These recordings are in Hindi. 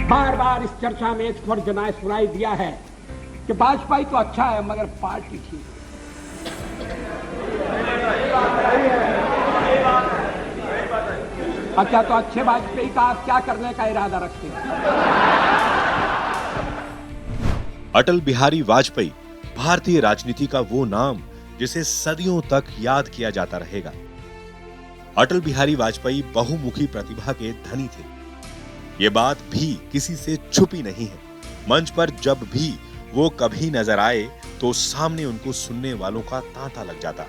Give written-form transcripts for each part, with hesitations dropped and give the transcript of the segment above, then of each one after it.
बार बार इस चर्चा में एक स्वर जनाए सुनाई दिया है कि वाजपेयी तो अच्छा है मगर पार्टी ठीक है। अच्छा, तो अच्छे वाजपेयी का आप क्या करने का इरादा रखते हैं? अटल बिहारी वाजपेयी भारतीय राजनीति का वो नाम जिसे सदियों तक याद किया जाता रहेगा। अटल बिहारी वाजपेयी बहुमुखी प्रतिभा के धनी थे। ये बात भी किसी से छुपी नहीं है। मंच पर जब भी वो कभी नजर आए तो सामने उनको सुनने वालों का तांता लग जाता।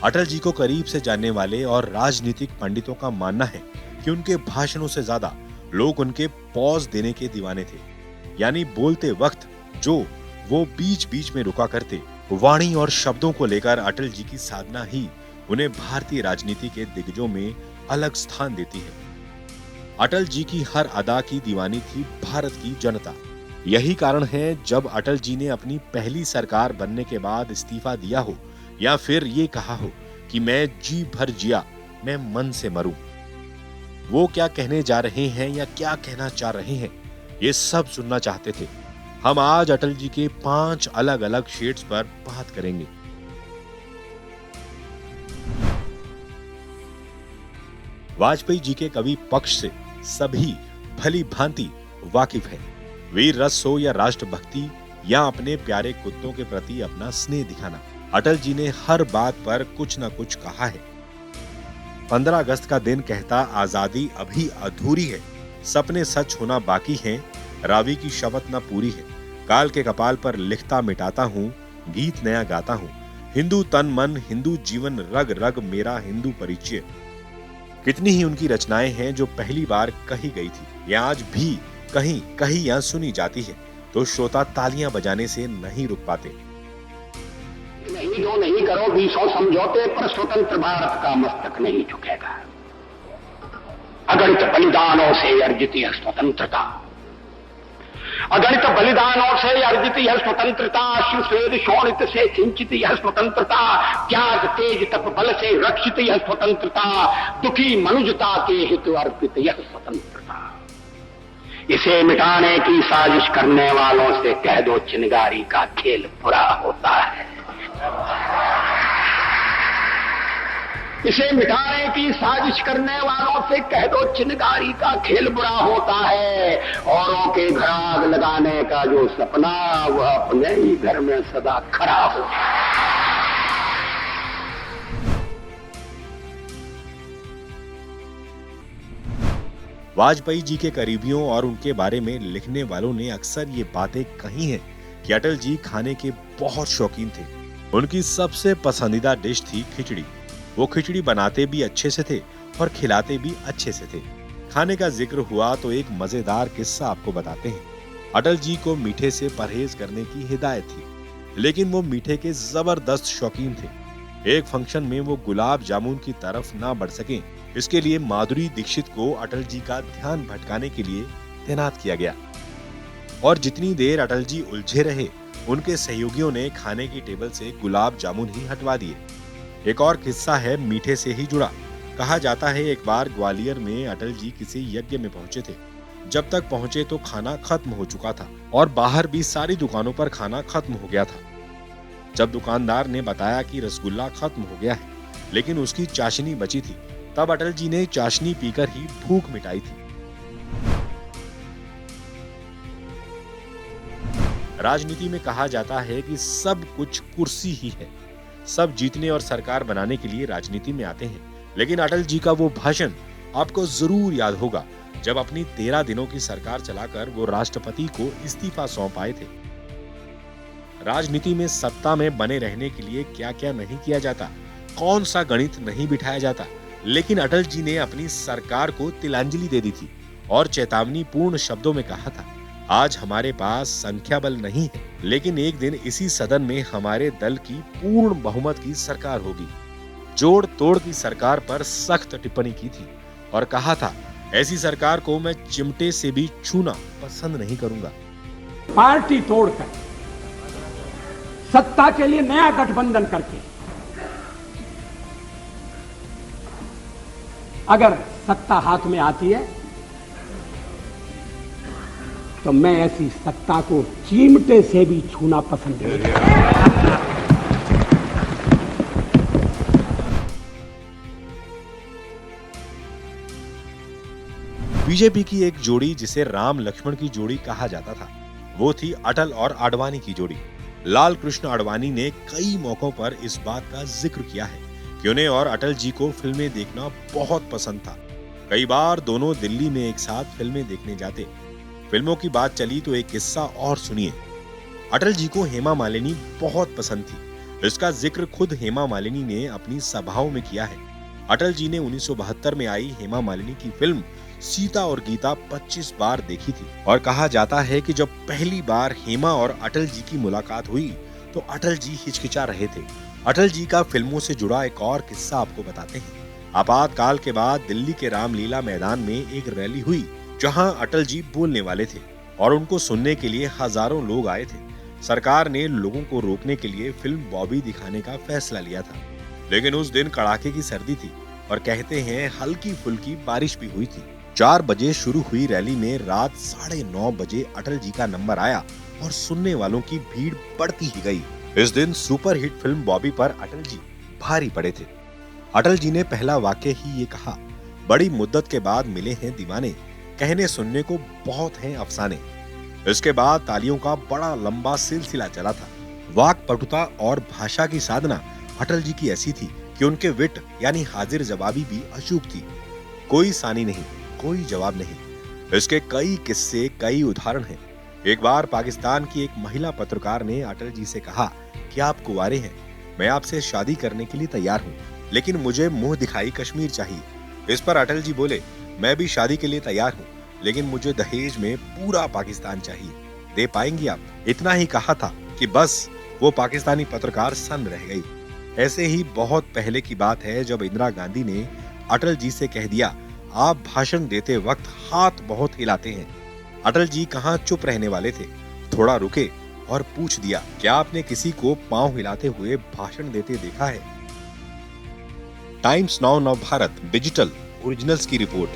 अटल जी को करीब से जानने वाले और राजनीतिक पंडितों का मानना है कि उनके भाषणों से ज्यादा लोग उनके पॉज देने के दीवाने थे, यानी बोलते वक्त जो वो बीच बीच में रुका करते। वाणी और शब्दों को लेकर अटल जी की साधना ही उन्हें भारतीय राजनीति के दिग्गजों में अलग स्थान देती है। अटल जी की हर अदा की दीवानी थी भारत की जनता। यही कारण है जब अटल जी ने अपनी पहली सरकार बनने के बाद इस्तीफा दिया हो या फिर ये कहा हो कि मैं जी भर जिया, मैं मन से मरूं। वो क्या कहने जा रहे हैं या क्या कहना चाह रहे हैं, ये सब सुनना चाहते थे। हम आज अटल जी के 5 अलग अलग शेड्स पर बात करेंगे। वाजपेयी जी के कवि पक्ष से सभी भली भांति वाकिफ हैं। वीर रस हो या राष्ट्रभक्ति या अपने प्यारे कुत्तों के प्रति अपना स्नेह दिखाना, अटल जी ने हर बात पर कुछ न कुछ कहा है। 15 अगस्त का दिन कहता आजादी अभी अधूरी है, सपने सच होना बाकी हैं, रावी की शपथ न पूरी है, काल के कपाल पर लिखता मिटाता हूँ, गीत नया गाता हूँ, हिंदू तन मन हिंदू जीवन रग रग मेरा हिंदू परिचय। कितनी ही उनकी रचनाएं हैं जो पहली बार कही गई थी या आज भी कहीं कहीं या सुनी जाती है तो श्रोता तालियां बजाने से नहीं रुक पाते। नहीं जो नहीं करो 20 समझौते पर स्वतंत्र भारत का मस्तक नहीं झुकेगा। अगणित बलिदानों से अर्जित यह स्वतंत्रता, अगणित बलिदानों से अर्जित यह स्वतंत्रता, शिवश्वेद शोणित से सिंचित यह स्वतंत्रता, त्याग तेज तप बल से रक्षित यह स्वतंत्रता, दुखी मनुजता के हित अर्पित यह स्वतंत्रता। इसे मिटाने की साजिश करने वालों से कह दो चिनगारी का खेल बुरा होता है। इसे मिटाने की साजिश करने वालों से कह दो चिनगारी का खेल बुरा होता है। औरों के घर आग लगाने का जो सपना वह अपने ही घर में सदा खड़ा हो। वाजपेयी जी के करीबियों और उनके बारे में लिखने वालों ने अक्सर ये बातें कही हैं कि अटल जी खाने के बहुत शौकीन थे। उनकी सबसे पसंदीदा डिश थी खिचड़ी। वो खिचड़ी बनाते भी अच्छे से थे और खिलाते भी अच्छे से थे। खाने का जिक्र हुआ तो एक मजेदार किस्सा आपको बताते हैं। अटल जी को मीठे से परहेज करने की हिदायत थी, लेकिन वो मीठे के जबरदस्त शौकीन थे। एक फंक्शन में वो गुलाब जामुन की तरफ ना बढ़ सके, इसके लिए माधुरी दीक्षित को अटल जी का ध्यान भटकाने के लिए तैनात किया गया और जितनी देर अटल जी उलझे रहे उनके सहयोगियों ने खाने की टेबल से गुलाब जामुन ही हटवा दिए। एक और किस्सा है मीठे से ही जुड़ा। कहा जाता है एक बार ग्वालियर में अटल जी किसी यज्ञ में पहुंचे थे। जब तक पहुंचे तो खाना खत्म हो चुका था और बाहर भी सारी दुकानों पर खाना खत्म हो गया था। जब दुकानदार ने बताया कि रसगुल्ला खत्म हो गया है लेकिन उसकी चाशनी बची थी, तब अटल जी ने चाशनी पीकर ही भूख मिटाई थी। राजनीति में कहा जाता है कि सब कुछ कुर्सी ही है। सब जीतने और सरकार बनाने के लिए राजनीति में आते हैं, लेकिन अटल जी का वो भाषण आपको जरूर याद होगा जब अपनी 13 दिनों की सरकार चलाकर वो राष्ट्रपति को इस्तीफा सौंप आए थे। राजनीति में सत्ता में बने रहने के लिए क्या क्या नहीं किया जाता, कौन सा गणित नहीं बिठाया जाता, लेकिन अटल जी ने अपनी सरकार को तिलांजलि दे दी थी और चेतावनी पूर्ण शब्दों में कहा था, आज हमारे पास संख्या बल नहीं है, लेकिन एक दिन इसी सदन में हमारे दल की पूर्ण बहुमत की सरकार होगी। जोड़ तोड़ की सरकार पर सख्त टिप्पणी की थी और कहा था, ऐसी सरकार को मैं चिमटे से भी छूना पसंद नहीं करूंगा। पार्टी तोड़कर सत्ता के लिए नया गठबंधन करके अगर सत्ता हाथ में आती है तो मैं ऐसी सत्ता को चिमटे से भी छूना पसंद नहीं करता। बीजेपी की एक जोड़ी जिसे राम लक्ष्मण की जोड़ी कहा जाता था, वो थी अटल और आडवाणी की जोड़ी। लाल कृष्ण आडवाणी ने कई मौकों पर इस बात का जिक्र किया है कि उन्हें और अटल जी को फिल्में देखना बहुत पसंद था। कई बार दोनों दिल्ली में एक साथ फिल्में देखने जाते। फिल्मों की बात चली तो एक किस्सा और सुनिए। अटल जी को हेमा मालिनी बहुत पसंद थी। इसका जिक्र खुद हेमा मालिनी ने अपनी सभाओं में किया है। अटल जी ने 1972 में आई हेमा मालिनी की फिल्म सीता और गीता 25 बार देखी थी और कहा जाता है कि जब पहली बार हेमा और अटल जी की मुलाकात हुई तो अटल जी हिचकिचा रहे थे। अटल जी का फिल्मों से जुड़ा एक और किस्सा आपको बताते हैं। आपातकाल के बाद दिल्ली के रामलीला मैदान में एक रैली हुई जहां अटल जी बोलने वाले थे और उनको सुनने के लिए हजारों लोग आए थे। सरकार ने लोगों को रोकने के लिए फिल्म बॉबी दिखाने का फैसला लिया था, लेकिन उस दिन कड़ाके की सर्दी थी और कहते हैं हल्की फुल्की बारिश भी हुई थी। 4 बजे शुरू हुई रैली में रात 9:30 बजे अटल जी का नंबर आया और सुनने वालों की भीड़ बढ़ती ही गई। इस दिन सुपरहिट फिल्म बॉबी पर अटल जी भारी पड़े थे। अटल जी ने पहला वाक्य ही ये कहा, बड़ी मुद्दत के बाद मिले हैं दीवाने, कहने सुनने को बहुत हैं अफसाने। इसके बाद तालियों का बड़ा लंबा सिलसिला चला था। वाक पटुता और भाषा की साधना अटल जी की ऐसी थी कि उनके विट यानी हाजिर जवाबी भी अचूक थी। कोई सानी नहीं, कोई जवाब नहीं। इसके कई किस्से, कई उदाहरण हैं। एक बार पाकिस्तान की एक महिला पत्रकार ने अटल जी से कहा कि आप कुंवारे हैं, मैं आपसे शादी करने के लिए तैयार हूँ, लेकिन मुझे मुंह दिखाई कश्मीर चाहिए। इस पर अटल जी बोले, मैं भी शादी के लिए तैयार हूँ, लेकिन मुझे दहेज में पूरा पाकिस्तान चाहिए, दे पाएंगी आप? इतना ही कहा था कि बस वो पाकिस्तानी पत्रकार सन्न रह गई। ऐसे ही बहुत पहले की बात है जब इंदिरा गांधी ने अटल जी से कह दिया, आप भाषण देते वक्त हाथ बहुत हिलाते हैं। अटल जी कहाँ चुप रहने वाले थे, थोड़ा रुके और पूछ दिया, क्या आपने किसी को पांव हिलाते हुए भाषण देते देखा है? टाइम्स नाउ नव भारत डिजिटल ओरिजिनल्स की रिपोर्ट।